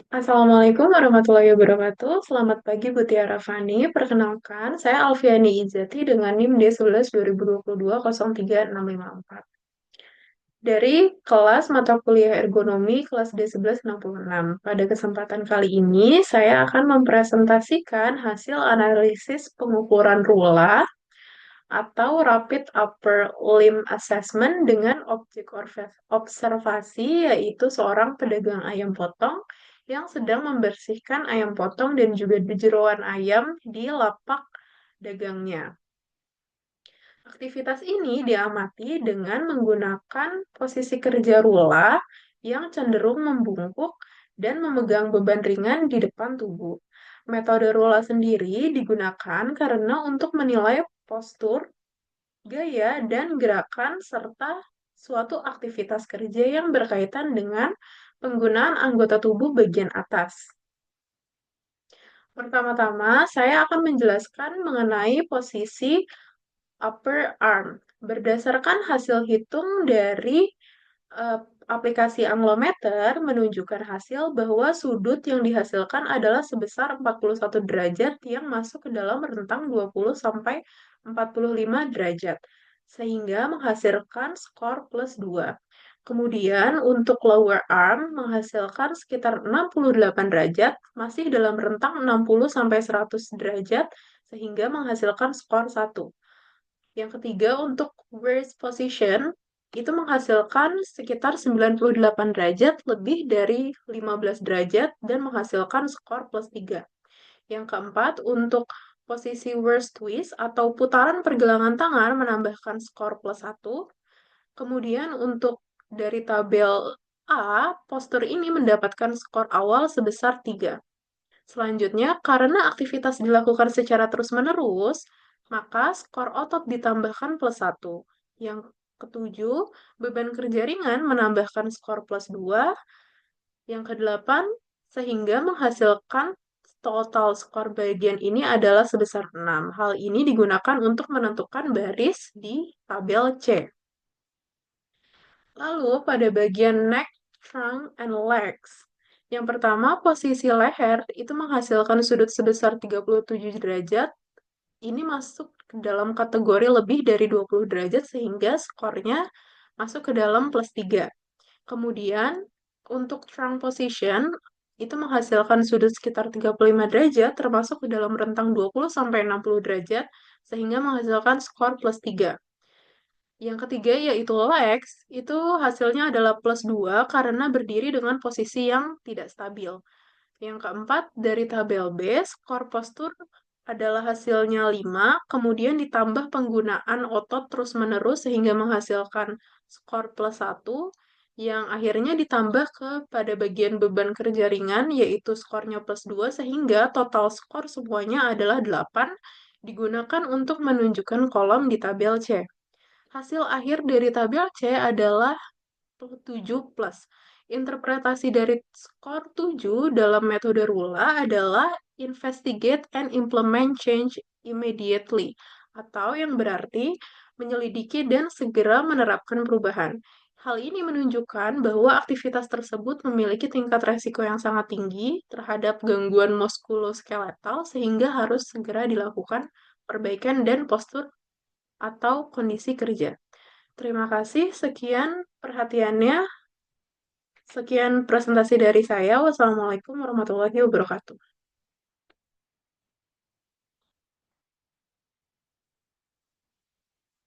Assalamualaikum warahmatullahi wabarakatuh. Selamat pagi Bu Tiara Fani. Perkenalkan, saya Alfiani Izzati dengan NIM D11 2022 03654. Dari kelas mata kuliah ergonomi kelas D1166. Pada kesempatan kali ini, saya akan mempresentasikan hasil analisis pengukuran RULA atau Rapid Upper Limb Assessment dengan objek observasi, yaitu seorang pedagang ayam potong yang sedang membersihkan ayam potong dan juga jeroan ayam di lapak dagangnya. Aktivitas ini diamati dengan menggunakan posisi kerja rula yang cenderung membungkuk dan memegang beban ringan di depan tubuh. Metode rula sendiri digunakan karena untuk menilai postur, gaya, dan gerakan serta suatu aktivitas kerja yang berkaitan dengan penggunaan anggota tubuh bagian atas. Pertama-tama, saya akan menjelaskan mengenai posisi upper arm. Berdasarkan hasil hitung dari eh, aplikasi anglometer menunjukkan hasil bahwa sudut yang dihasilkan adalah sebesar 41 derajat yang masuk ke dalam rentang 20 sampai 45 derajat, sehingga menghasilkan skor plus 2. Kemudian untuk lower arm menghasilkan sekitar 68 derajat, masih dalam rentang 60 sampai 100 derajat, sehingga menghasilkan skor 1. Yang ketiga, untuk worst position, itu menghasilkan sekitar 98 derajat, lebih dari 15 derajat, dan menghasilkan skor plus 3. Yang keempat, untuk posisi worst twist atau putaran pergelangan tangan menambahkan skor plus 1. Kemudian untuk dari tabel A, postur ini mendapatkan skor awal sebesar 3. Selanjutnya, karena aktivitas dilakukan secara terus-menerus, maka skor otot ditambahkan plus 1. Yang ketujuh, beban kerja ringan menambahkan skor plus 2. Yang kedelapan, sehingga menghasilkan total skor bagian ini adalah sebesar 6. Hal ini digunakan untuk menentukan baris di tabel C. Lalu pada bagian neck, trunk, and legs. Yang pertama, posisi leher itu menghasilkan sudut sebesar 37 derajat. Ini masuk ke dalam kategori lebih dari 20 derajat sehingga skornya masuk ke dalam plus 3. Kemudian, untuk trunk position itu menghasilkan sudut sekitar 35 derajat termasuk ke dalam rentang 20 sampai 60 derajat sehingga menghasilkan skor plus 3. Yang ketiga yaitu legs, itu hasilnya adalah plus 2 karena berdiri dengan posisi yang tidak stabil. Yang keempat, dari tabel B, skor postur adalah hasilnya 5, kemudian ditambah penggunaan otot terus-menerus sehingga menghasilkan skor plus 1, yang akhirnya ditambah ke pada bagian beban kerja ringan, yaitu skornya plus 2, sehingga total skor semuanya adalah 8, digunakan untuk menunjukkan kolom di tabel C. Hasil akhir dari tabel C adalah 7 plus. Interpretasi dari skor 7 dalam metode RULA adalah investigate and implement change immediately, atau yang berarti menyelidiki dan segera menerapkan perubahan. Hal ini menunjukkan bahwa aktivitas tersebut memiliki tingkat resiko yang sangat tinggi terhadap gangguan muskuloskeletal sehingga harus segera dilakukan perbaikan dan postur atau kondisi kerja. Terima kasih, sekian perhatiannya. Sekian presentasi dari saya. Wassalamualaikum warahmatullahi wabarakatuh.